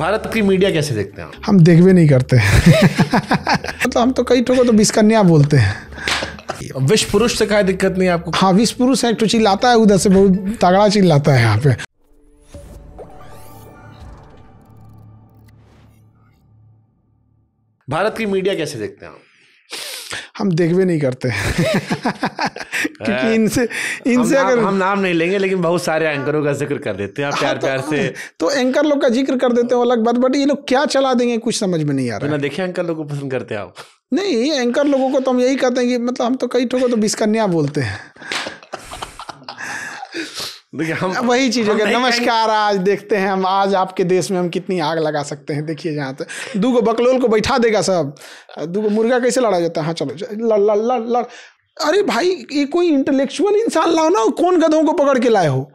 भारत की मीडिया कैसे देखते हैं आप? हम देखबे नहीं करते मतलब हम तो कई ठोको तो बिस्कन्या बोलते हैं। विश्व पुरुष से क्या दिक्कत नहीं है आपको? हाँ, विश्व पुरुष एक तो चिल्लाता है, उधर से बहुत तगड़ा चिल्लाता है यहाँ पे। भारत की मीडिया कैसे देखते हैं आप? हम देखबे नहीं करते क्योंकि इनसे अगर हम नाम नहीं लेंगे, लेकिन बहुत सारे एंकरों का जिक्र कर देते हैं प्यार से। तो एंकर लोग का जिक्र कर देते हैं अलग बात, बट ये लोग क्या चला देंगे कुछ समझ में नहीं आ रहा है। ना देखिए, एंकर लोगों को पसंद करते हैं आप? नहीं, एंकर लोगों को तो हम यही कहते हैं कि मतलब हम तो कई ठोको तो बिस्कन्या बोलते हैं। देखिए, हम वही चीज हो गया। नमस्कार, आज देखते हैं हम आज आपके देश में हम कितनी आग लगा सकते हैं। देखिए जहाँ पे दूगो बकलोल को बैठा देगा सब, दूगो मुर्गा कैसे लड़ा जाता है। हाँ चलो लड़ लड़ लड़ लड़। अरे भाई, ये कोई इंटेलेक्चुअल इंसान लाओ ना। कौन गधों को पकड़ के लाए हो?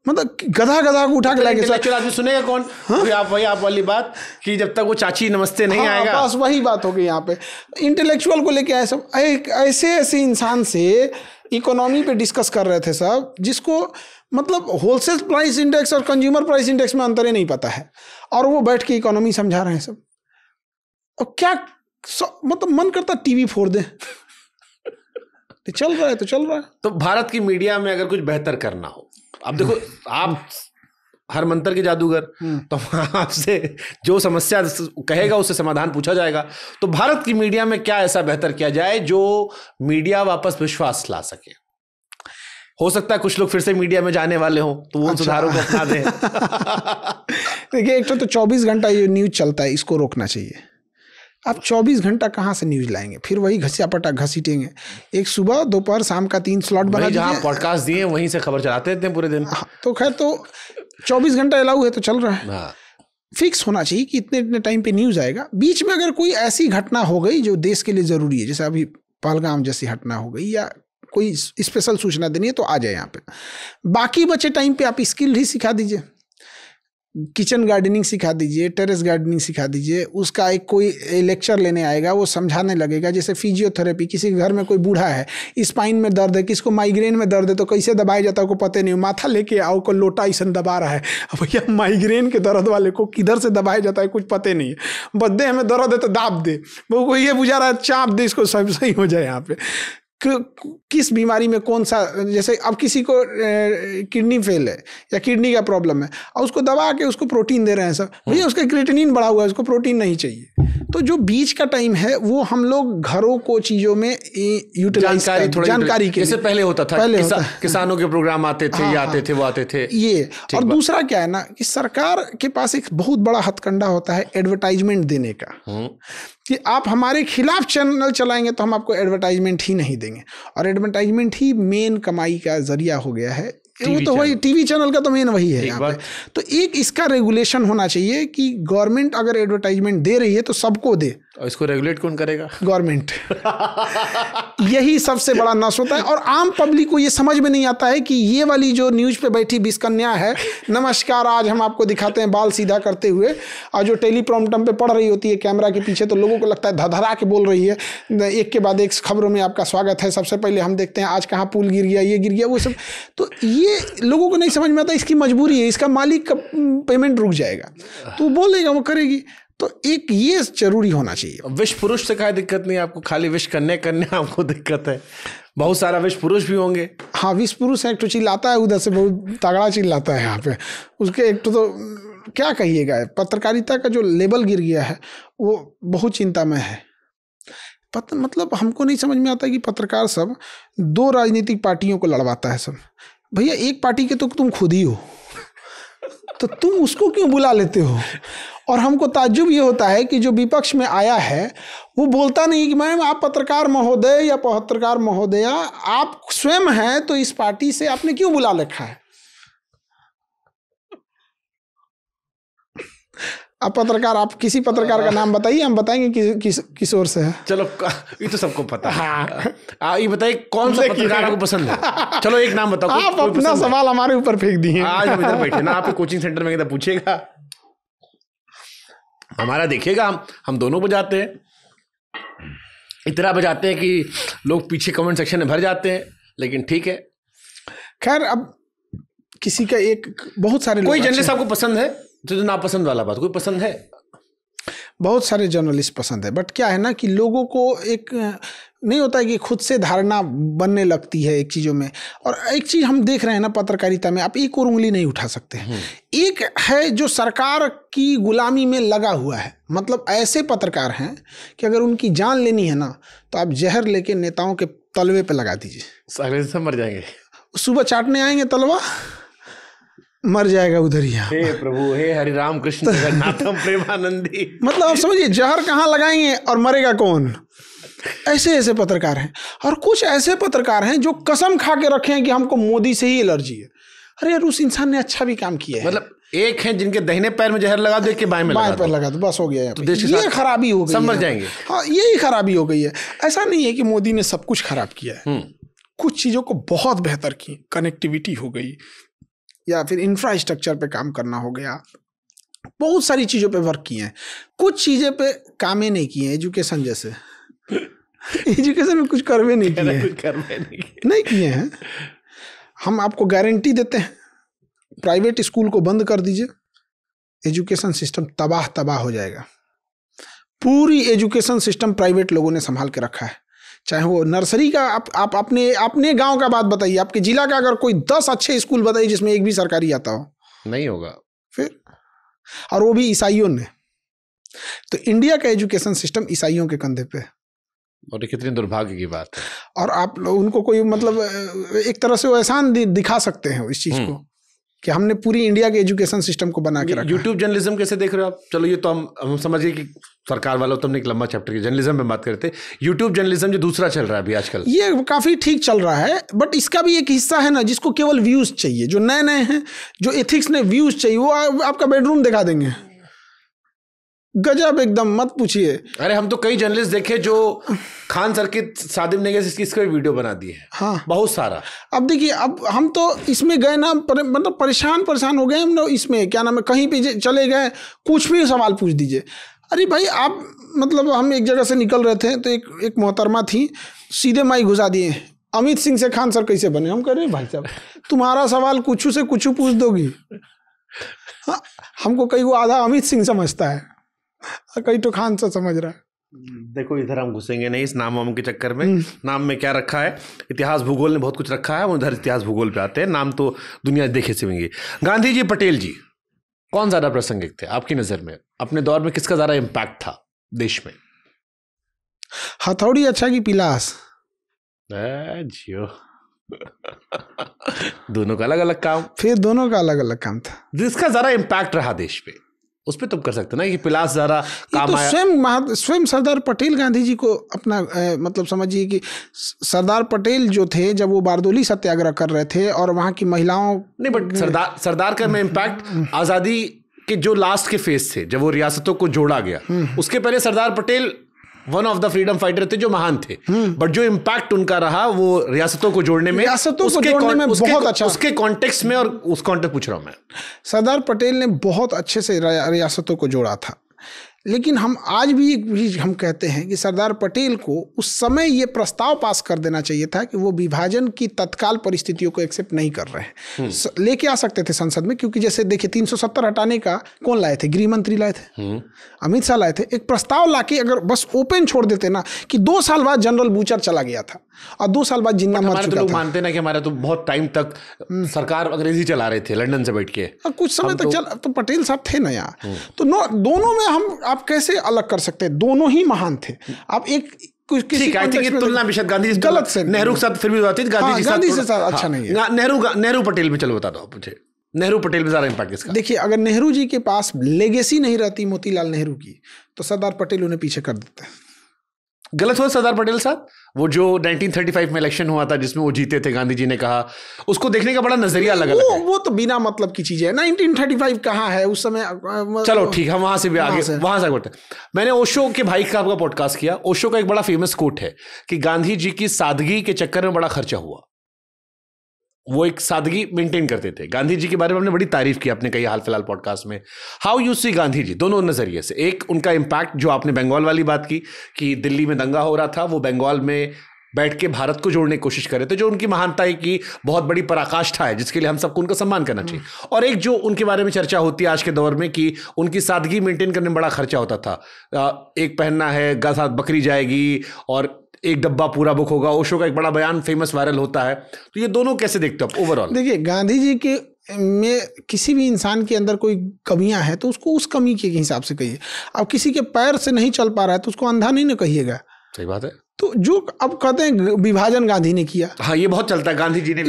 मतलब गधा को उठा के लाए। इंटेलेक्चुअल आदमी सुनेगा कौन? वही आप वाली बात कि जब तक वो चाची नमस्ते नहीं आएगा। बस वही बात हो गई यहाँ पे। इंटेलेक्चुअल को लेके आए सब, ऐसे इंसान से इकोनॉमी पे डिस्कस कर रहे थे सब, जिसको मतलब होलसेल प्राइस इंडेक्स और कंज्यूमर प्राइस इंडेक्स में अंतर ही नहीं पता है, और वो बैठ के इकोनॉमी समझा रहे हैं सब। और क्या मतलब मन करता टीवी फोड़ दे। चल रहा है तो चल रहा है। तो भारत की मीडिया में अगर कुछ बेहतर करना हो, अब देखो आप हर मंत्र के जादूगर, तो आपसे जो समस्या कहेगा उससे समाधान पूछा जाएगा। तो भारत की मीडिया में क्या ऐसा बेहतर किया जाए जो मीडिया वापस विश्वास ला सके? हो सकता है कुछ लोग फिर से मीडिया में जाने वाले हों, तो वो सुधारों को अपना दें। देखिए, एक तो 24 घंटा ये न्यूज चलता है, इसको रोकना चाहिए। आप 24 घंटा कहाँ से न्यूज लाएंगे? फिर वही घसियापटा घसीटेंगे। एक सुबह दोपहर शाम का 3 स्लॉट बना दीजिए। जहाँ पॉडकास्ट दिए वहीं से खबर चलाते रहते हैं पूरे दिन। तो खैर, तो 24 घंटा अलाउ है तो चल रहा है। फिक्स होना चाहिए कि इतने टाइम पे न्यूज आएगा। बीच में अगर कोई ऐसी घटना हो गई जो देश के लिए जरूरी है, जैसे अभी पहलगाम जैसी घटना हो गई, या कोई स्पेशल सूचना देनी है, तो आ जाए यहाँ पे। बाकी बचे टाइम पे आप स्किल ही सिखा दीजिए। किचन गार्डनिंग सिखा दीजिए, टेरेस गार्डनिंग सिखा दीजिए। उसका एक कोई लेक्चर लेने आएगा, वो समझाने लगेगा। जैसे फिजियोथेरेपी, किसी के घर में कोई बूढ़ा है, स्पाइन में दर्द है, किसको माइग्रेन में दर्द है, तो कैसे दबाया जाता है को पता नहीं। माथा लेके आओ, को लोटा ऐसा दबा रहा है। भैया, माइग्रेन के दर्द वाले को किधर से दबाया जाता है कुछ पता नहीं है। बस देह में दर्द है तो दाब दे, वो को ये बुझा रहा है चाप दे, इसको सब सही हो जाए। यहाँ पे किस बीमारी में कौन सा, जैसे अब किसी को किडनी फेल है या किडनी का प्रॉब्लम है, और उसको दबा के उसको प्रोटीन दे रहे हैं सब। भैया, उसका क्रिएटिनिन बढ़ा हुआ है, उसको प्रोटीन नहीं चाहिए। तो जो बीच का टाइम है वो हम लोग घरों को चीजों में यूटिलाइज जानकारी के, जैसे पहले होता था, किसानों के प्रोग्राम आते थे, वो आते थे ये। और दूसरा क्या है ना, कि सरकार के पास एक बहुत बड़ा हथकंडा होता है एडवर्टाइजमेंट देने का, कि आप हमारे खिलाफ चैनल चलाएंगे तो हम आपको एडवर्टाइजमेंट ही नहीं देंगे। और एडवर्टाइजमेंट ही मेन कमाई का जरिया हो गया है। वो तो वही टीवी चैनल का तो मेन वही है यहाँ पे। तो एक इसका रेगुलेशन होना चाहिए कि गवर्नमेंट अगर एडवर्टाइजमेंट दे रही है तो सबको दे। और इसको रेगुलेट कौन करेगा? गवर्नमेंट। यही सबसे बड़ा नस होता है। और आम पब्लिक को ये समझ में नहीं आता है कि ये वाली जो न्यूज पे बैठी बिस्कन्या है, नमस्कार आज हम आपको दिखाते हैं बाल सीधा करते हुए, और जो टेलीप्रॉम्प्टर पे पढ़ रही होती है कैमरा के पीछे, तो लोगों को लगता है धधरा के बोल रही है, एक के बाद एक खबरों में आपका स्वागत है। सबसे पहले हम देखते हैं आज कहाँ पुल गिर गया, ये गिर गया, वो सब। तो ये लोगों को नहीं समझ में आता। इसकी मजबूरी है, इसका मालिक का पेमेंट रुक जाएगा तो बोलेगा, वो करेगी। तो एक ये जरूरी होना चाहिए। विश्व पुरुष से क्या दिक्कत नहीं है आपको? खाली विश्व कन्या आपको दिक्कत है? बहुत सारा विश्व पुरुष भी होंगे। हाँ, विश्व पुरुष एक तो चिल्लाता है, उधर से बहुत तगड़ा चिल्लाता है यहाँ पे। उसके एक तो क्या कहिएगा, पत्रकारिता का जो लेवल गिर गया है वो बहुत चिंता में है। मतलब हमको नहीं समझ में आता कि पत्रकार सब 2 राजनीतिक पार्टियों को लड़वाता है सब। भैया, एक पार्टी के तो तुम खुद ही हो, तो तुम उसको क्यों बुला लेते हो? और हमको ताज्जुब ये होता है कि जो विपक्ष में आया है वो बोलता नहीं कि मैम आप पत्रकार महोदय या पत्रकार महोदया, आप स्वयं हैं, तो इस पार्टी से आपने क्यों बुला रखा है? आप पत्रकार, आप किसी पत्रकार का नाम बताइए, हम बताएंगे किस ओर से है। चलो, ये तो सबको पता है। हाँ, ये बताइए कौन सा पत्रकार आपको पसंद है? चलो एक नाम बताओ। आप अपना सवाल हमारे ऊपर फेंक दिए। आज हम इधर बैठे ना, आप कोचिंग सेंटर में किधर पूछेगा, हमारा देखिएगा। हम दोनों बजाते हैं, इतना बजाते हैं कि लोग पीछे कमेंट सेक्शन में भर जाते हैं, लेकिन ठीक है। खैर, अब किसी का एक बहुत सारे कोई जर्नलिस्ट आपको पसंद है तो नापसंद वाला बात, कोई पसंद है? बहुत सारे जर्नलिस्ट पसंद है, बट क्या है ना कि लोगों को एक नहीं होता है कि खुद से धारणा बनने लगती है एक चीज़ों में। और एक चीज़ हम देख रहे हैं ना पत्रकारिता में, आप एक और उंगली नहीं उठा सकते। एक है जो सरकार की गुलामी में लगा हुआ है, मतलब ऐसे पत्रकार हैं कि अगर उनकी जान लेनी है ना तो आप जहर लेके नेताओं के तलवे पे लगा दीजिए, सारे सब मर जाएंगे। सुबह चाटने आएंगे तलवा, मर जाएगा उधर ही। हे प्रभु, हे हरि राम कृष्ण जगन्नाथम प्रेमानंदी। मतलब आप समझिए जहर कहाँ लगाएंगे और मरेगा कौन। ऐसे ऐसे पत्रकार हैं। और कुछ ऐसे पत्रकार हैं जो कसम खा के रखे हैं कि हमको मोदी से ही एलर्जी है। अरे यार, उस इंसान ने अच्छा भी काम किया है। मतलब एक है जिनके दाहिने पैर में जहर लगा दो, एक के बाएं में लगा दो, बस हो गया। तो ये खराबी हो गई, सब मर जाएंगे। हाँ, यही खराबी हो गई है। ऐसा नहीं है कि मोदी ने सब कुछ खराब किया है, कुछ चीज़ों को बहुत बेहतर की, कनेक्टिविटी हो गई या फिर इंफ्रास्ट्रक्चर पे काम करना हो गया, बहुत सारी चीज़ों पे वर्क किए हैं। कुछ चीज़ें पे काम ही नहीं किए, एजुकेशन जैसे एजुकेशन में कुछ करवे नहीं किए हैं। हम आपको गारंटी देते हैं, प्राइवेट स्कूल को बंद कर दीजिए, एजुकेशन सिस्टम तबाह हो जाएगा। पूरी एजुकेशन सिस्टम प्राइवेट लोगों ने संभाल के रखा है। चाहे वो नर्सरी का, आप अपने गांव का बात बताइए, आपके जिला का अगर कोई 10 अच्छे स्कूल बताइए जिसमें एक भी सरकारी आता हो, नहीं होगा फिर, और वो भी ईसाइयों ने। तो इंडिया का एजुकेशन सिस्टम ईसाइयों के कंधे पे, और ये कितनी दुर्भाग्य की बात है। और आप उनको कोई मतलब एक तरह से वो एहसान दिखा सकते हैं इस चीज को कि हमने पूरी इंडिया के एजुकेशन सिस्टम को बना के रखा। यूट्यूब जर्नलिज्म कैसे देख रहे हो आप? चलो ये तो हम समझिए कि सरकार वालों, तुमने एक लंबा चैप्टर की जर्नलिज्म में बात करते, यूट्यूब जर्नलिज्म जो दूसरा चल रहा है अभी आजकल, ये काफी ठीक चल रहा है। बट इसका भी एक हिस्सा है ना जिसको केवल व्यूज चाहिए, जो नए हैं, जो एथिक्स ने व्यूज चाहिए, वो आपका बेडरूम दिखा देंगे, गजब एकदम, मत पूछिए। अरे हम तो कई जर्नलिस्ट देखे जो खान सर की शादी में इसका वीडियो बना दिए हैं। हाँ, बहुत सारा। अब देखिए, अब हम तो इसमें गए ना, मतलब परेशान हो गए हम लोग। इसमें क्या नाम है, कहीं पे चले गए, कुछ भी सवाल पूछ दीजिए। अरे भाई, आप मतलब हम एक जगह से निकल रहे थे तो एक मोहतरमा थी, सीधे माइक घुसा दिए, अमित सिंह से खान सर कैसे बने। हम कह रहे भाई साहब, तुम्हारा सवाल कुछ से कुछ पूछ दोगी। हाँ, हमको कई वो आधा अमित सिंह समझता है, कई तो खान सर समझ रहा है। देखो, इधर हम घुसेंगे नहीं इस नाम वाम के चक्कर में। नाम में क्या रखा है, इतिहास भूगोल ने बहुत कुछ रखा है, उधर इतिहास भूगोल पे आते हैं। नाम तो दुनिया देखे से होंगे। गांधी जी, पटेल जी, कौन ज्यादा प्रासंगिक थे आपकी नजर में? अपने दौर में किसका ज्यादा इम्पैक्ट था देश में? हथौड़ी अच्छा की पिलास? जियो दोनों का अलग अलग काम। फिर दोनों का अलग अलग काम था। जिसका ज्यादा इम्पैक्ट रहा देश पे, उस पर तुम कर सकते ना कि पिलास ज्यादा काम आया। स्वयं सरदार पटेल गांधी जी को अपना मतलब समझिए कि सरदार पटेल जो थे, जब वो बारदोली सत्याग्रह कर रहे थे और वहाँ की महिलाओं, नहीं, बट सरदार का में इम्पैक्ट आज़ादी के जो लास्ट के फेज थे, जब वो रियासतों को जोड़ा गया, उसके पहले Sardar Patel one of the freedom fighter थे जो महान थे। बट जो इम्पैक्ट उनका रहा वो रियासतों को जोड़ने में, बहुत अच्छा, उसके कॉन्टेक्स्ट में, और उस कॉन्टेक्स्ट पूछ रहा हूं मैं। सरदार पटेल ने बहुत अच्छे से रियासतों को जोड़ा था। लेकिन हम आज भी हम कहते हैं कि सरदार पटेल को उस समय ये प्रस्ताव पास कर देना चाहिए था कि वो विभाजन की तत्काल परिस्थितियों को एक्सेप्ट नहीं कर रहे हैं। लेके आ सकते थे संसद में, क्योंकि जैसे देखिए 370 हटाने का कौन लाए थे? गृह मंत्री लाए थे, अमित शाह लाए थे। एक प्रस्ताव लाके अगर बस ओपन छोड़ देते ना कि 2 साल बाद जनरल बूचर चला गया था और 2 साल बाद जिन्ना मर चुका था। लोग मानते ना कि हमारे तो बहुत टाइम तक सरकार अंग्रेजी चला रहे थे लंदन से बैठ के, कुछ समय तक तो पटेल साहब थे ना यहाँ। तो दोनों में हम आप कैसे अलग कर सकते हैं? दोनों ही महान थे। आप एक तुलना भी शायद गांधी गलत से, नेहरू के साथ फिर भी बात, गांधी से साथ अच्छा नहीं है। नेहरू पटेल में चलो बता दो मुझे, नेहरू पटेल में ज्यादा इम्पैक्ट किसका? देखिए, अगर नेहरू जी के पास लेगेसी नहीं रहती मोतीलाल नेहरू की, तो सरदार पटेल उन्हें पीछे कर देते हैं। गलत हुआ सरदार पटेल साहब। वो जो 1935 में इलेक्शन हुआ था जिसमें वो जीते थे, गांधी जी ने कहा, उसको देखने का बड़ा नजरिया अलग अलग है। वो तो बिना मतलब की चीज है। 1935 कहाँ है उस समय? चलो ठीक, हम वहां से भी आगे वहां से बढ़ते। मैंने ओशो के भाई साहब का पॉडकास्ट किया। ओशो का एक बड़ा फेमस कोट है कि गांधी जी की सादगी के चक्कर में बड़ा खर्चा हुआ। वो एक सादगी मेंटेन करते थे। गांधी जी के बारे में हमने बड़ी तारीफ की अपने कई हाल फिलहाल पॉडकास्ट में। How you see Gandhi ji, दोनों नजरिए से। एक उनका इम्पैक्ट, जो आपने बंगाल वाली बात की कि दिल्ली में दंगा हो रहा था, वो बंगाल में बैठ के भारत को जोड़ने की कोशिश कर रहे थे, जो उनकी महानता की बहुत बड़ी पराकाष्ठा है, जिसके लिए हम सबको उनका सम्मान करना चाहिए। और एक जो उनके बारे में चर्चा होती है आज के दौर में कि उनकी सादगी मेंटेन करने में बड़ा खर्चा होता था। एक पहनना है, साथ बकरी जाएगी और एक डब्बा पूरा बुक होगा। ओशो का एक बड़ा बयान फेमस वायरल होता है। तो ये दोनों कैसे देखते हो आप ओवरऑल? देखिए, गांधी जी के में किसी भी इंसान के अंदर कोई कमियां हैं तो उसको उस कमी के हिसाब से कहिए। अब किसी के पैर से नहीं चल पा रहा है तो उसको अंधा नहीं ना कहिएगा। सही बात है। तो जो अब कहते हैं विभाजन गांधी ने किया, हाँ ये बहुत चलता है, गांधी जी ने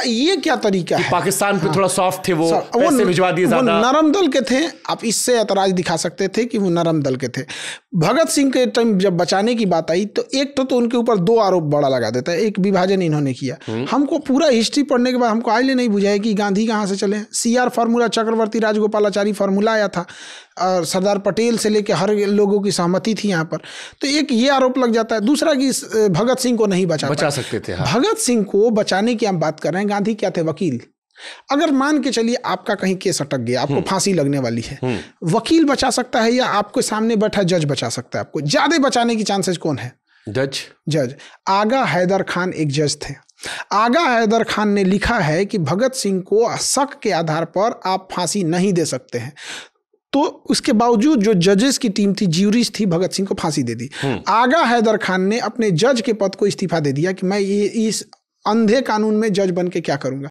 ये क्या तरीका है? पाकिस्तान पे थोड़ा सॉफ्ट थे, वो पैसे भिजवा दिए ज्यादा। वो नरम दल के थे, आप इससे ऐतराज दिखा सकते थे कि वो नरम दल के थे। भगत सिंह के टाइम जब बचाने की बात आई तो एक तो उनके ऊपर 2 आरोप बड़ा लगा देता है। एक, विभाजन इन्होंने किया। हमको पूरा हिस्ट्री पढ़ने के बाद हमको आज नहीं बुझाया कि गांधी कहाँ से चले। CR फार्मूला, चक्रवर्ती राजगोपालाचारी फार्मूला आया था और सरदार पटेल से लेकर हर लोगों की सहमति थी यहाँ पर। तो एक ये आरोप लग जाता है। दूसरा कि भगत सिंह को नहीं बचा सकते थे। हाँ। भगत सिंह को बचाने की हम बात कर रहे हैं। गांधी क्या थे? वकील। अगर मान के चलिए आपका कहीं केस अटक गया, आपको फांसी लगने वाली है, वकील बचा सकता है या आपके सामने बैठा जज बचा सकता है? आपको ज्यादा बचाने की चांसेस कौन है? जज। आगा हैदर खान एक जज थे। आगा हैदर खान ने लिखा है कि भगत सिंह को शक के आधार पर आप फांसी नहीं दे सकते हैं। तो उसके बावजूद जो जजेस की टीम थी, ज्यूरीज थी, भगत सिंह को फांसी दे दी। आगा हैदर खान ने अपने जज के पद को इस्तीफा दे दिया कि मैं ये इस अंधे कानून में जज बन के क्या करूंगा।